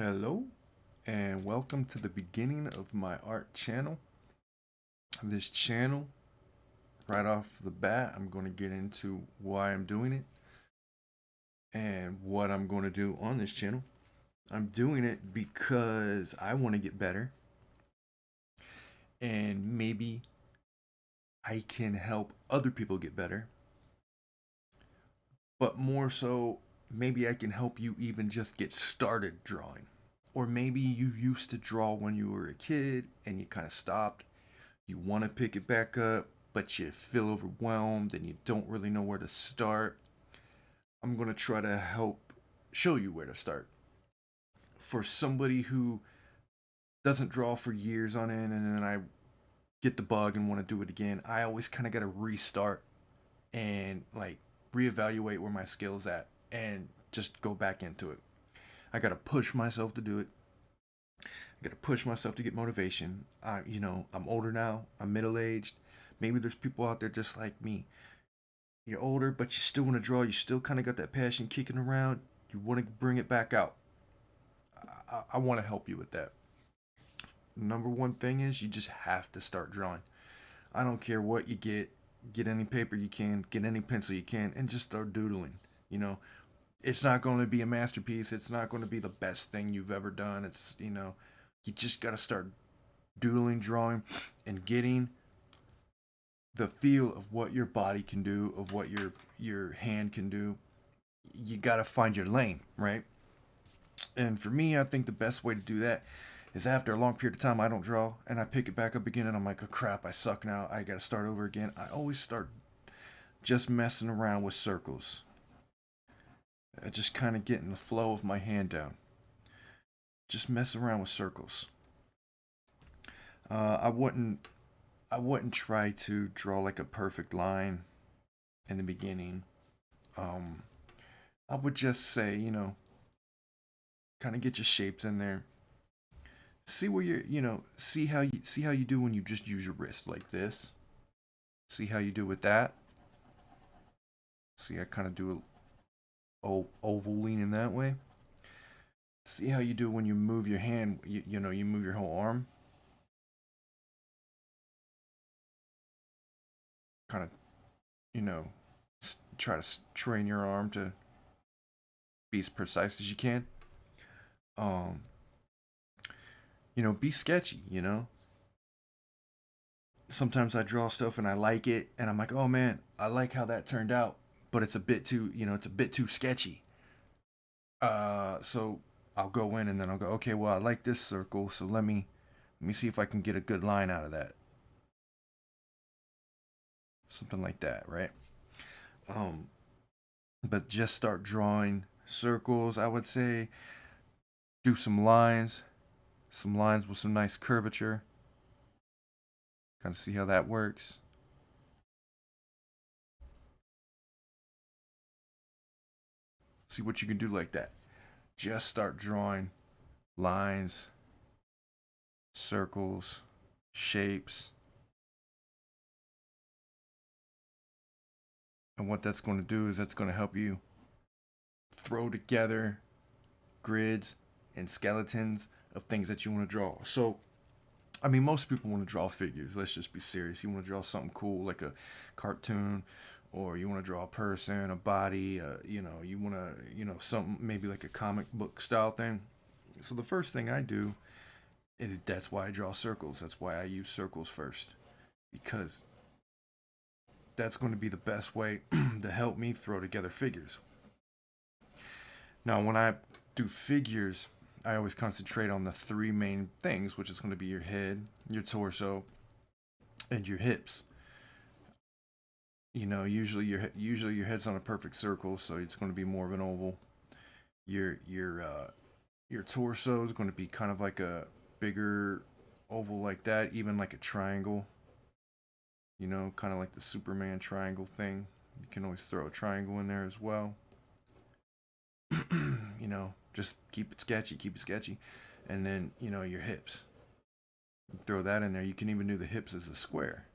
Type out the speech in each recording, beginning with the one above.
Hello, and welcome to the beginning of my art channel. This channel, right off the bat, I'm going to get into why I'm doing it and what I'm going to do on this channel. I'm doing it because I want to get better, and maybe I can help other people get better, but more so, maybe I can help you even just get started drawing. Or maybe you used to draw when you were a kid and you kind of stopped. You want to pick it back up, but you feel overwhelmed and you don't really know where to start. I'm going to try to help show you where to start. For somebody who doesn't draw for years on end and then I get the bug and want to do it again, I always kind of got to restart and like reevaluate where my skills at and just go back into it. I got to push myself to do it. I got to push myself to get motivation. I'm older now. I'm middle aged. Maybe there's people out there just like me. You're older, but you still want to draw. You still kind of got that passion kicking around. You want to bring it back out. I want to help you with that. Number one thing is you just have to start drawing. I don't care what you get. Get any paper you can, get any pencil you can, and just start doodling. You know, it's not going to be a masterpiece. It's not going to be the best thing you've ever done. You just got to start doodling, drawing, and getting the feel of what your body can do, of what your hand can do. You got to find your lane, right? And for me, I think the best way to do that is after a long period of time I don't draw and I pick it back up again and I'm like, oh crap, I suck now. I got to start over again. I always start just messing around with circles. Just kind of getting the flow of my hand down. Just mess around with circles. Uh, I wouldn't I wouldn't try to draw like a perfect line in the beginning. Um, I would just say, kind of get your shapes in there. See where see how you do when you just use your wrist like this. See how you do with that. See, I kind of do a oval leaning that way. See how you do when you move your hand. You move your whole arm. Kind of, you know, try to train your arm to be as precise as you can. Um, be sketchy. Sometimes I draw stuff and I like it, and I'm like, oh man, I like how that turned out, but it's a bit too sketchy. So I'll go in and then I'll go, okay, well I like this circle, so let me see if I can get a good line out of that, something like that, right? Um, but just start drawing circles. I would say do some lines with some nice curvature. Kind of see how that works. See what you can do like that. Just start drawing lines, circles, shapes. And what that's going to do is that's going to help you throw together grids and skeletons of things that you want to draw. So, I mean, most people want to draw figures. Let's just be serious. You want to draw something cool like a cartoon, or you want to draw a person, a body, you want to, something maybe like a comic book style thing. So, the first thing I do is that's why I draw circles. That's why I use circles first, because that's going to be the best way to help me throw together figures. Now, when I do figures, I always concentrate on the three main things, which is going to be your head, your torso, and your hips. Usually your head's on a perfect circle, so it's going to be more of an oval. Your torso is going to be kind of like a bigger oval like that, even like a triangle. Kind of like the Superman triangle thing. You can always throw a triangle in there as well. Just keep it sketchy, keep it sketchy. And then, your hips. Throw that in there. You can even do the hips as a square.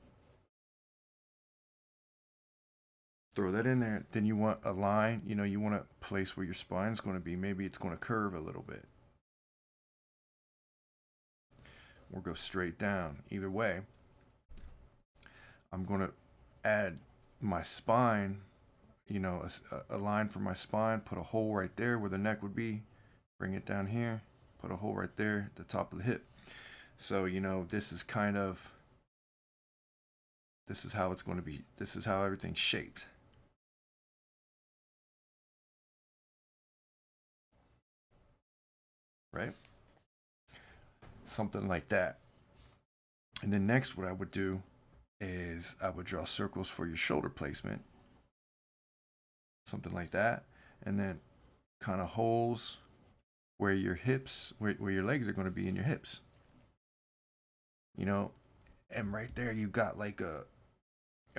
Throw that in there. Then you want a line, you want a place where your spine's going to be. Maybe it's going to curve a little bit. or go straight down. Either way, I'm going to add my spine, a line for my spine, put a hole right there where the neck would be, bring it down here, put a hole right there at the top of the hip. So, this is how it's going to be. This is how everything's shaped. Right? Something like that. And then next, what I would do is I would draw circles for your shoulder placement. Something like that. And then kind of holes where your hips, where your legs are going to be in your hips. And right there you got like a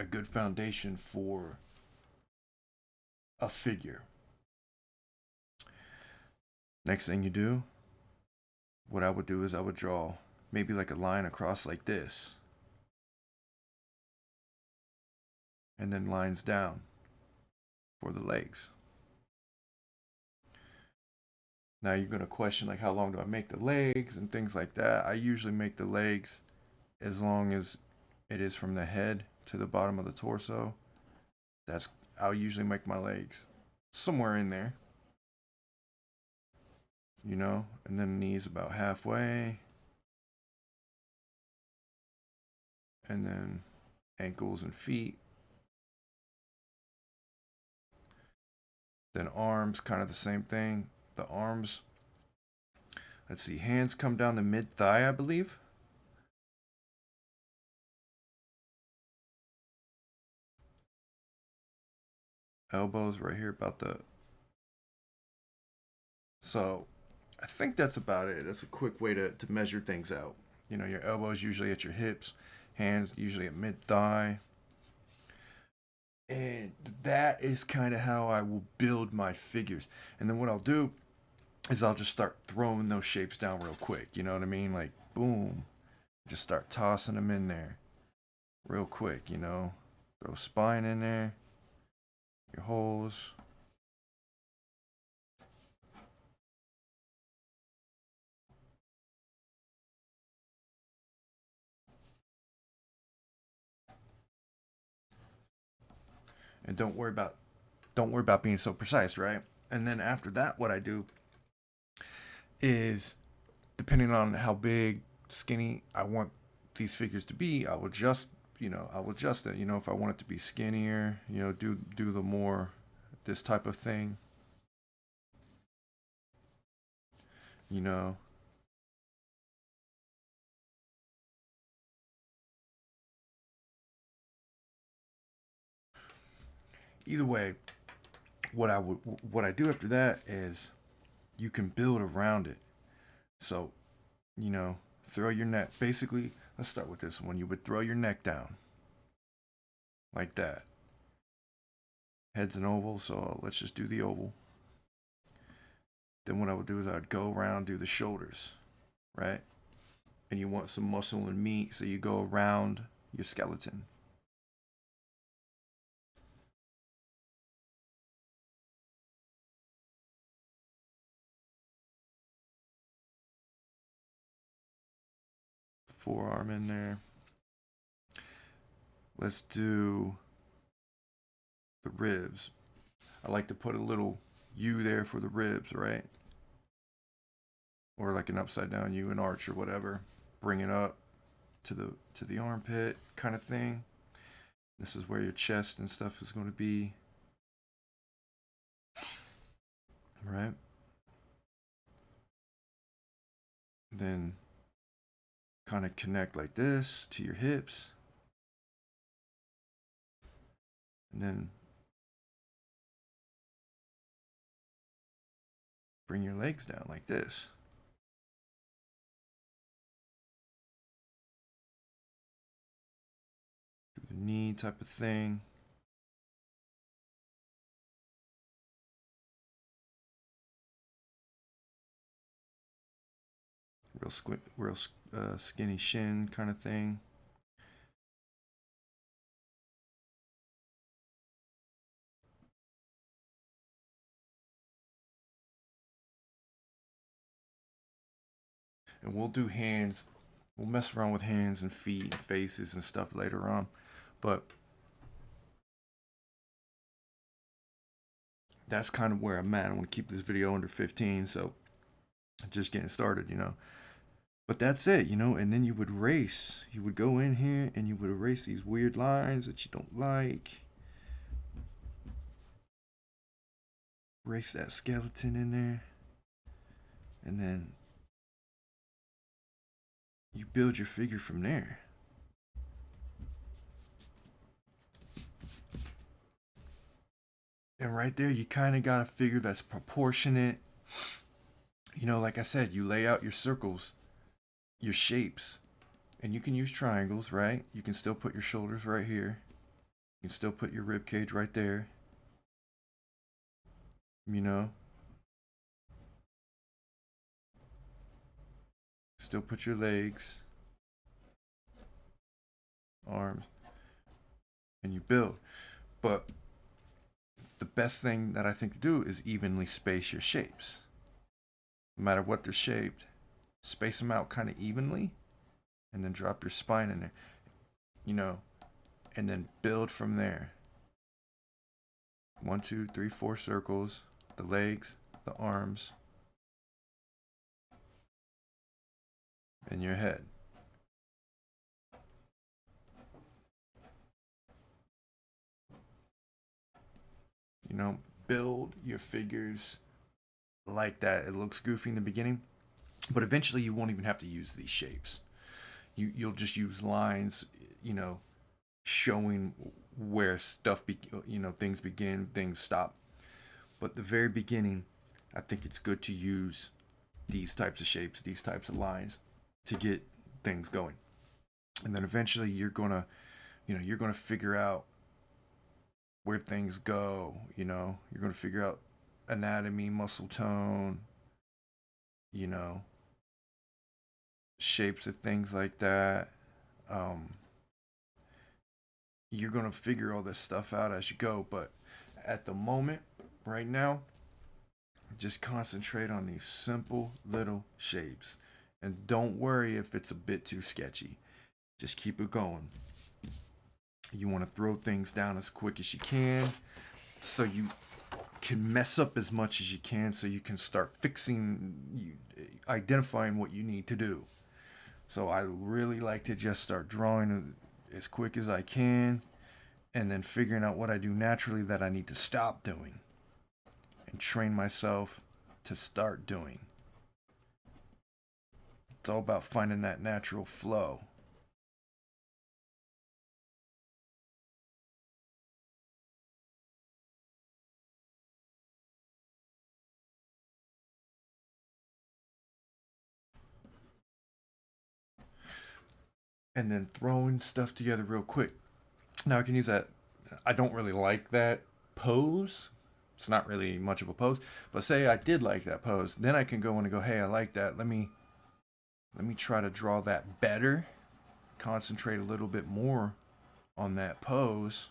good foundation for a figure. Next thing you do, what I would do is I would draw maybe like a line across like this, and then lines down for the legs. Now you're going to question like how long do I make the legs and things like that. I usually make the legs as long as it is from the head to the bottom of the torso. I'll usually make my legs somewhere in there. And then knees about halfway. And then ankles and feet. Then arms, kind of the same thing. The arms, let's see, hands come down the mid thigh, I believe. Elbows right here about the. So I think that's about it. That's a quick way to measure things out. Your elbows usually at your hips, hands usually at mid thigh. And that is kind of how I will build my figures. And then what I'll do is I'll just start throwing those shapes down real quick. You know what I mean? Like, boom. Just start tossing them in there real quick, Throw spine in there, your holes. And don't worry about being so precise, right? And then after that, what I do is, depending on how big, skinny I want these figures to be, I will adjust it. If I want it to be skinnier, do the more this type of thing. you know Either way, what I do after that is you can build around it. So, throw your neck. Basically, let's start with this one. You would throw your neck down like that. Head's an oval, so let's just do the oval. Then what I would do is I'd go around, do the shoulders, right? And you want some muscle and meat, so you go around your skeleton. Forearm in there. Let's do the ribs. I like to put a little U there for the ribs, right? Or like an upside down U, an arch or whatever. Bring it up to the armpit kind of thing. This is where your chest and stuff is going to be, right? Then kind of connect like this to your hips. And then bring your legs down like this. Do the knee type of thing. Real skinny shin kind of thing. And we'll do hands We'll mess around with hands and feet and faces and stuff later on. But that's kind of where I'm at. I want to keep this video under 15, so just getting started, you know. But that's it, you know, and then you would erase. You would go in here and you would erase these weird lines that you don't like. Erase that skeleton in there. And then you build your figure from there. And right there, you kind of got a figure that's proportionate. You know, like I said, you lay out your circles, your shapes, and you can use triangles, right? You can still put your shoulders right here. You can still put your rib cage right there. You know, still put your legs, arms, and you build. But the best thing that I think to do is evenly space your shapes. No matter what they're shaped, space them out kind of evenly, and then drop your spine in there, you know, and then build from there. 1, 2, 3, 4 circles, the legs, the arms, and your head. You know, build your figures like that. It looks goofy in the beginning, but eventually you won't even have to use these shapes. You'll just use lines, you know, showing where things begin, things stop. But the very beginning, I think it's good to use these types of shapes, these types of lines to get things going. And then eventually you're gonna figure out where things go, you know. You're gonna figure out anatomy, muscle tone, you know, shapes of things like that. Um, you're gonna figure all this stuff out as you go, but at the moment, right now, just concentrate on these simple little shapes. And don't worry if it's a bit too sketchy. Just keep it going. You want to throw things down as quick as you can so you can mess up as much as you can so you can start identifying what you need to do. So I really like to just start drawing as quick as I can and then figuring out what I do naturally that I need to stop doing and train myself to start doing. It's all about finding that natural flow. And then throwing stuff together real quick. Now I can use that. I don't really like that pose. It's not really much of a pose. But say I did like that pose, then I can go in and go, hey, I like that. Let me try to draw that better. Concentrate a little bit more on that pose.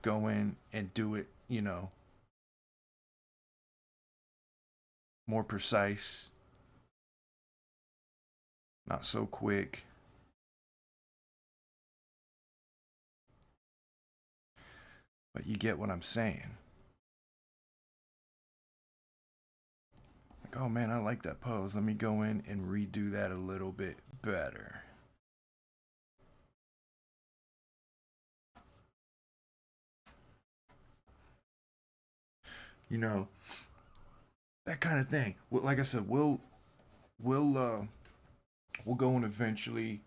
Go in and do it, you know, more precise. Not so quick. But you get what I'm saying. Like, oh man, I like that pose. Let me go in and redo that a little bit better. You know, that kind of thing. Like I said, we'll we'll go and eventually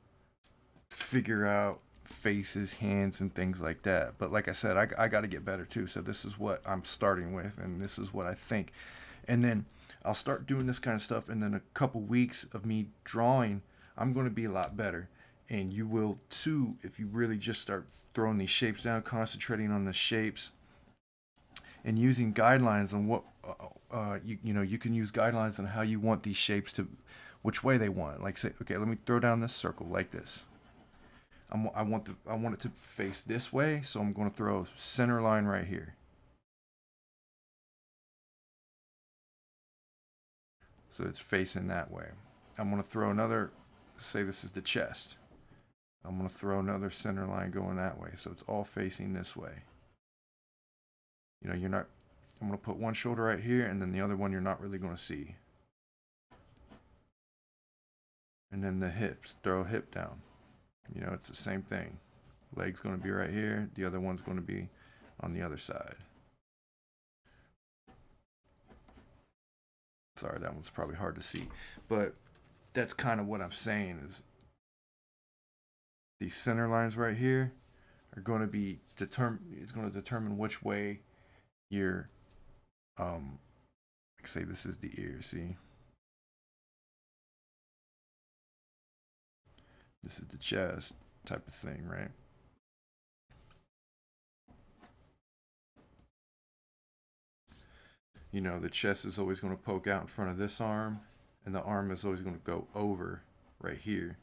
figure out faces, hands, and things like that. But like I said, I got to get better too. So this is what I'm starting with, and this is what I think. And then I'll start doing this kind of stuff, and then a couple weeks of me drawing, I'm going to be a lot better. And you will too if you really just start throwing these shapes down, concentrating on the shapes, and using guidelines on what you can use guidelines on how you want these shapes to, which way they want. Like say, okay, let me throw down this circle like this. I want it to face this way, so I'm going to throw a center line right here. So it's facing that way. I'm going to throw another say this is the chest. I'm going to throw another center line going that way, so it's all facing this way. You know, you're not, I'm going to put one shoulder right here, and then the other one you're not really going to see. And then the hips, throw a hip down. You know, it's the same thing. Leg's going to be right here, the other one's going to be on the other side. Sorry, that one's probably hard to see, but that's kind of what I'm saying is these center lines right here are going to be it's going to determine which way you're like say this is the ear, see? This is the chest type of thing, right? You know, the chest is always going to poke out in front of this arm, and the arm is always going to go over right here.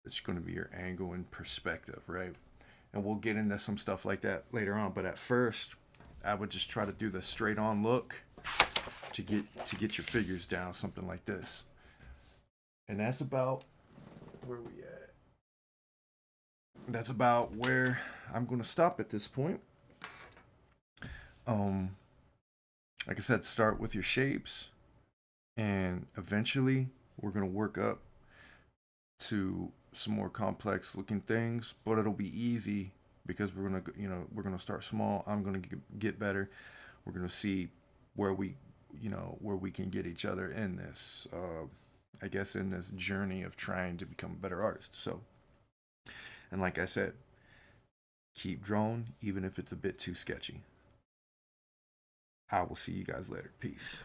It's going to be your angle and perspective, right? And we'll get into some stuff like that later on. But at first, I would just try to do the straight on look to get your figures down, something like this. And that's about where we at. That's about where I'm going to stop at this point. Like I said, start with your shapes, and eventually we're going to work up to some more complex looking things, but it'll be easy because we're going to start small. I'm going to get better. We're going to see where we can get each other in this I guess in this journey of trying to become a better artist. So, and like I said, keep drawing even if it's a bit too sketchy. I will see you guys later. Peace.